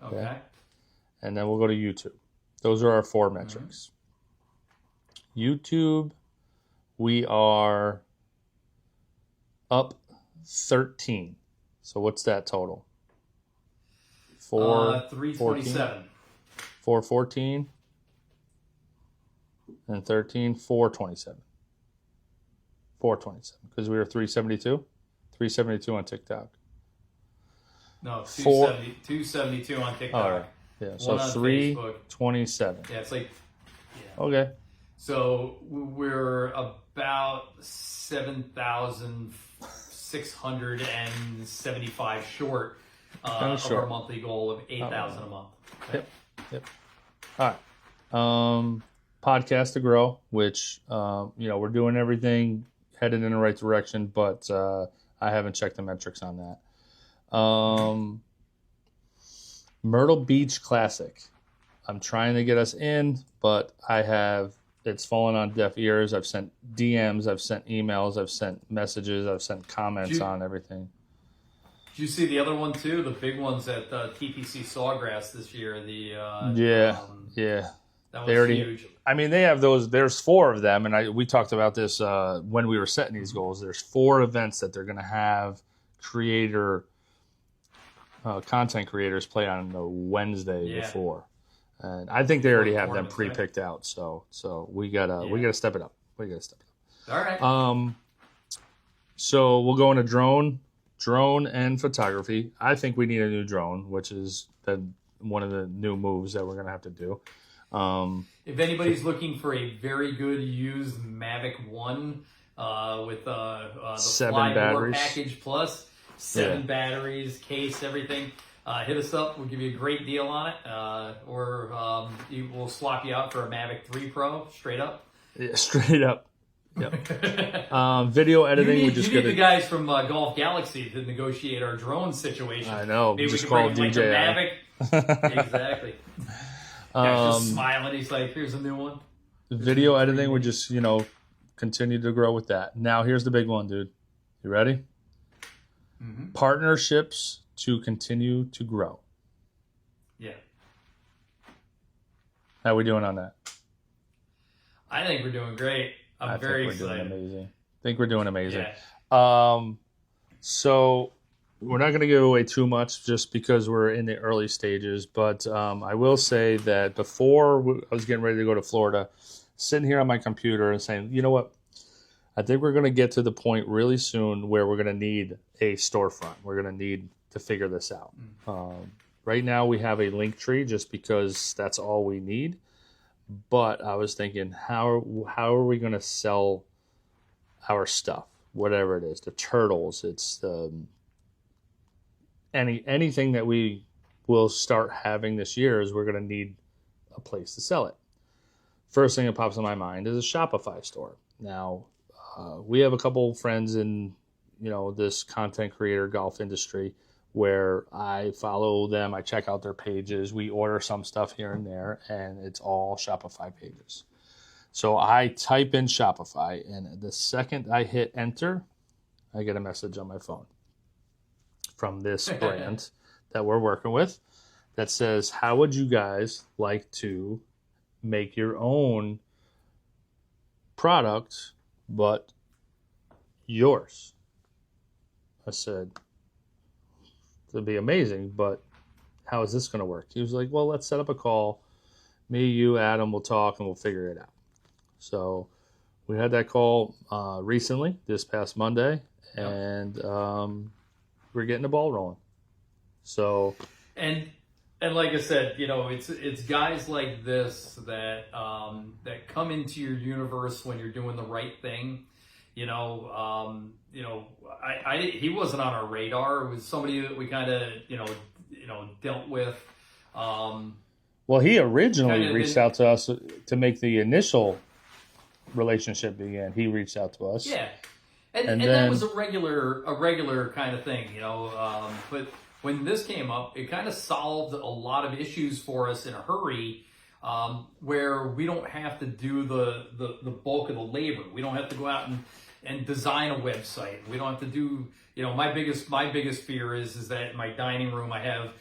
Okay. And then we'll go to YouTube. Those are our 4 metrics. YouTube, we are up 13. So what's that total? 327. 414 and 13, 427. 427 because we were 372. 372 on TikTok. No, 272 on TikTok. All right. Yeah, so 327. Yeah, it's like. Yeah. Okay. So we're about 7,675 short of our monthly goal of 8,000 a month. Okay? Yep. All right. Podcast to grow, which we're doing everything headed in the right direction, but I haven't checked the metrics on that. Myrtle Beach Classic. I'm trying to get us in, but it's fallen on deaf ears. I've sent DMs, I've sent emails, I've sent messages, I've sent comments on everything. Did you see the other one too? The big ones at TPC Sawgrass this year. Yeah. That was huge. I mean, they have those. There's 4 of them, and we talked about this when we were setting these goals. There's 4 events that they're going to have content creators play on the Wednesday before, and I think they already have them pre-picked out. So we gotta step it up. All right. So we'll go into drone. drone and photography. I think we need a new drone, which is one of the new moves that we're going to have to do. If anybody's looking for a very good used Mavic 1 with the 7 Fly batteries. package plus 7 batteries, case, everything, hit us up. We'll give you a great deal on it, or we'll swap you out for a Mavic 3 Pro straight up. Yeah, straight up. Yep. Video editing. You need the guys from Golf Galaxy to negotiate our drone situation. I know. Maybe just we call can bring DJI. Mavic. Exactly. Guy's just smiling. He's like, "Here's a new one." Video editing. We just continue to grow with that. Now here's the big one, dude. You ready? Mm-hmm. Partnerships to continue to grow. Yeah. How we doing on that? I think we're doing great. I'm very excited. I think we're doing amazing. Yeah. So we're not going to give away too much just because we're in the early stages. But I will say that before I was getting ready to go to Florida, sitting here on my computer and saying, you know what? I think we're going to get to the point really soon where we're going to need a storefront. We're going to need to figure this out. Right now we have a link tree just because that's all we need. But I was thinking, how are we going to sell our stuff, whatever it is, the turtles, it's anything that we will start having this year is we're going to need a place to sell it. First thing that pops in my mind is a Shopify store. Now, we have a couple friends in this content creator golf industry where I follow them, I check out their pages, we order some stuff here and there, and it's all Shopify pages. So I type in Shopify, and the second I hit enter, I get a message on my phone from this brand that we're working with that says, how would you guys like to make your own product, but yours? I said, it'd be amazing, but how is this going to work? He was like, well, let's set up a call. Me, you, Adam, we'll talk and we'll figure it out. So we had that call recently, this past Monday, and we're getting the ball rolling. So and like I said, it's guys like this that that come into your universe when you're doing the right thing. He wasn't on our radar. It was somebody that we kind of, dealt with. Well, he originally reached out to us to make the initial relationship begin. He reached out to us. Yeah. And then, that was a regular kind of thing, but when this came up, it kind of solved a lot of issues for us in a hurry, where we don't have to do the bulk of the labor. We don't have to go out and design a website. We don't have to do, my biggest fear is that in my dining room I have,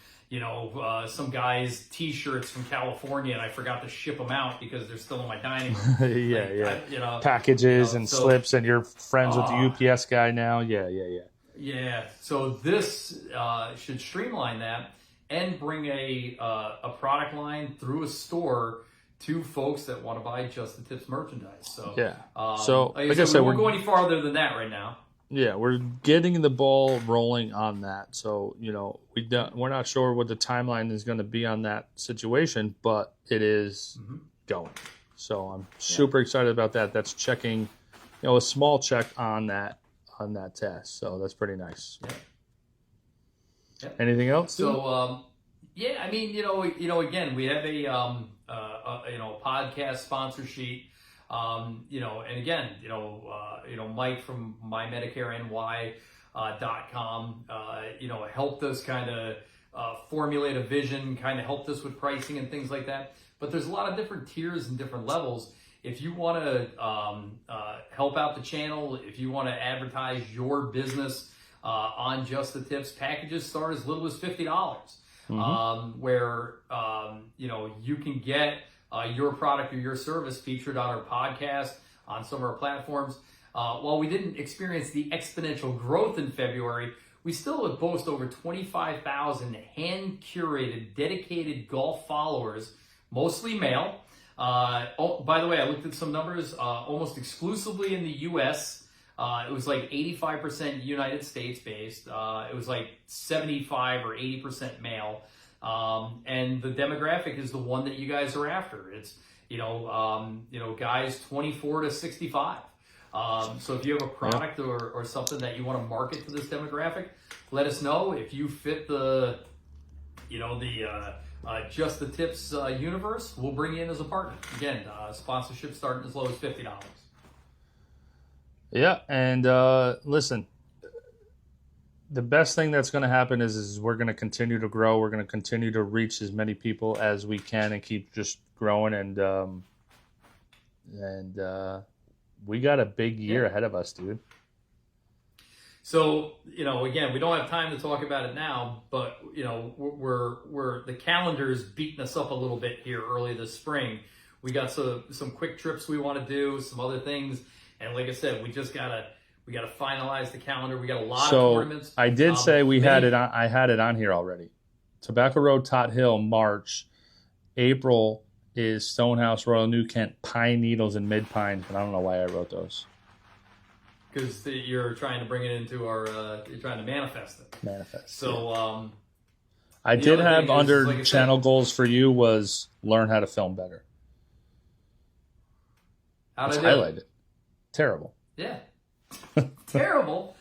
some guy's t-shirts from California and I forgot to ship them out because they're still in my dining room. Packages and slips, and you're friends with the UPS guy now. Yeah. So this should streamline that and bring a product line through a store to folks that want to buy Just the Tips merchandise. So like I said, we won't go any farther than that right now. Yeah, we're getting the ball rolling on that. So we're not sure what the timeline is going to be on that situation, but it is going. So I'm super excited about that. That's checking, a small check on that test. So that's pretty nice. Yeah. Anything else? So again, we have a podcast sponsor sheet. And again, Mike from MyMedicareNY.com, helped us kind of formulate a vision, kind of helped us with pricing and things like that. But there's a lot of different tiers and different levels. If you want to help out the channel, if you want to advertise your business on Just the Tips, packages start as little as $50, where you can get your product or your service featured on our podcast, on some of our platforms. While we didn't experience the exponential growth in February, we still would boast over 25,000 hand-curated, dedicated golf followers, mostly male. By the way, I looked at some numbers, almost exclusively in the U.S., It was like 85% United States based. It was like 75 or 80% male. And the demographic is the one that you guys are after. It's, guys 24 to 65. So if you have a product or something that you want to market to this demographic, let us know. If you fit the Just the Tips universe, we'll bring you in as a partner. Again, sponsorship starting as low as $50. Yeah, and listen, the best thing that's going to happen is we're going to continue to grow. We're going to continue to reach as many people as we can and keep just growing. And we got a big year ahead of us, dude. So, again, we don't have time to talk about it now, but, we're the calendar's beating us up a little bit here early this spring. We got some quick trips we want to do, some other things. And like I said, we gotta finalize the calendar. We got a lot of tournaments. I did say I had it on here already. Tobacco Road, Tot Hill, March. April is Stonehouse, Royal New Kent, Pine Needles, and Mid Pines. But I don't know why I wrote those. Because you're trying to bring it into you're trying to manifest it. Manifest. So, I did have under channel goals for you was learn how to film better. How did I highlight it? Terrible. Yeah. Terrible.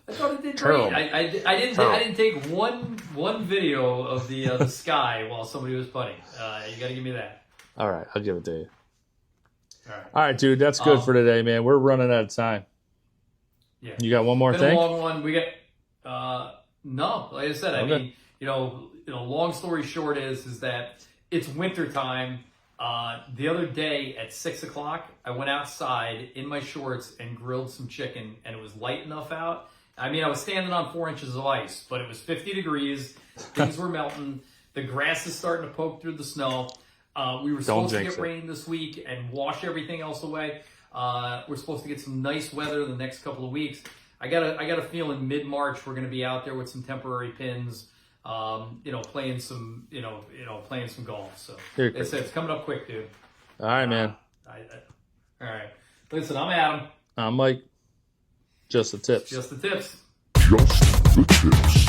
I thought it did great. I didn't take one video of the sky while somebody was putting. You got to give me that. All right, I'll give it to you. All right, dude. That's good for today, man. We're running out of time. Yeah. You got one more Been thing? a long one. We got no. Like I said, I mean, long story short is that it's winter time. The other day at 6 o'clock, I went outside in my shorts and grilled some chicken, and it was light enough out. I mean, I was standing on 4 inches of ice, but it was 50 degrees. Things were melting. The grass is starting to poke through the snow. We were supposed to get rain this week and wash everything else away. We're supposed to get some nice weather the next couple of weeks. I got a feeling mid-March we're going to be out there with some temporary pins. Playing some golf. So it's coming up quick, dude. All right, man. All right. Listen, I'm Adam. I'm Mike. Just the tips. Just the tips. Just the Tips.